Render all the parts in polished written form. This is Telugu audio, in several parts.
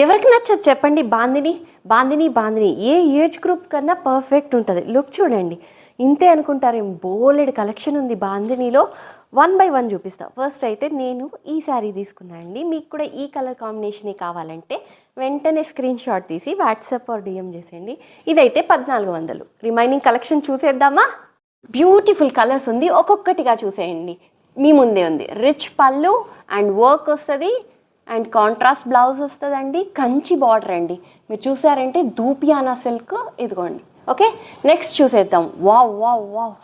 ఎవరికి నచ్చదు చెప్పండి? బాందిని బాందిని బాందిని ఏ ఏజ్ గ్రూప్ కన్నా పర్ఫెక్ట్ ఉంటుంది. లుక్ చూడండి, ఇంతే అనుకుంటారేం, బోలెడ్ కలెక్షన్ ఉంది బాందినిలో. 1 by 1 చూపిస్తా. ఫస్ట్ అయితే నేను ఈ శారీ తీసుకున్నాను అండి. మీకు కూడా ఈ కలర్ కాంబినేషన్ కావాలంటే వెంటనే స్క్రీన్ షాట్ తీసి వాట్సాప్ ఆర్ డిఎం చేసేయండి. ఇదైతే 1400. రిమైనింగ్ కలెక్షన్ చూసేద్దామా? బ్యూటిఫుల్ కలర్స్ ఉంది, ఒక్కొక్కటిగా చూసేయండి. మీ ముందే ఉంది. రిచ్ పళ్ళు అండ్ వర్క్ వస్తుంది అండ్ కాంట్రాస్ట్ బ్లౌజ్ వస్తుందండి. కంచి బార్డర్ అండి, మీరు చూసారంటే దూపియానా సిల్క్. ఇదిగోండి. ఓకే, నెక్స్ట్ చూసేద్దాం. వావ్ వావ్ వావ్,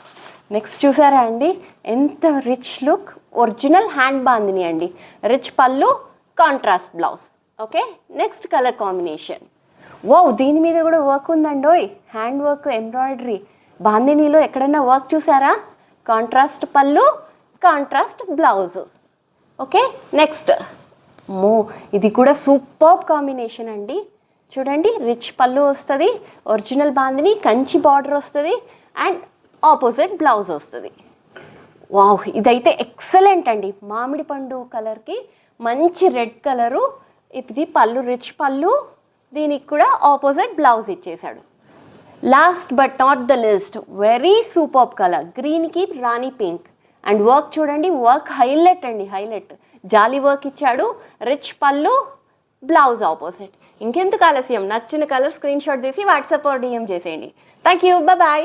నెక్స్ట్ చూసారా అండి ఎంత rich look. Original hand bandhani అండి. రిచ్ పళ్ళు, contrast blouse. Okay, next colour combination. Wow, దీని మీద కూడా వర్క్ ఉందండోయ్, హ్యాండ్ వర్క్, ఎంబ్రాయిడరీ. బాందినీలో ఎక్కడైనా వర్క్ చూసారా? కాంట్రాస్ట్ పళ్ళు, కాంట్రాస్ట్ బ్లౌజ్. ఓకే, నెక్స్ట్ ఇది కూడా సూపర్ కాంబినేషన్ అండి. చూడండి, రిచ్ పళ్ళు వస్తుంది, ఒరిజినల్ బాందిని, కంచి బార్డర్ వస్తుంది అండ్ ఆపోజిట్ బ్లౌజ్ వస్తుంది. వావ్, ఇదైతే ఎక్సలెంట్ అండి. మామిడి పండు కలర్కి మంచి రెడ్ కలరు. ఇది పళ్ళు, రిచ్ పళ్ళు, దీనికి కూడా ఆపోజిట్ బ్లౌజ్ ఇచ్చేసాడు. Last but not the least, very super colour, గ్రీన్కి రాణి పింక్ అండ్ వర్క్ చూడండి, వర్క్ హైలైట్ అండి, హైలైట్. జాలీ వర్క్ ఇచ్చాడు, రిచ్ పళ్ళు, బ్లౌజ్ ఆపోజిట్. ఇంకెందుకు ఆలస్యం, నచ్చిన కలర్ స్క్రీన్ షాట్ తీసి వాట్సాప్ ఆర్ డిఎం చేసేయండి. Thank you, bye.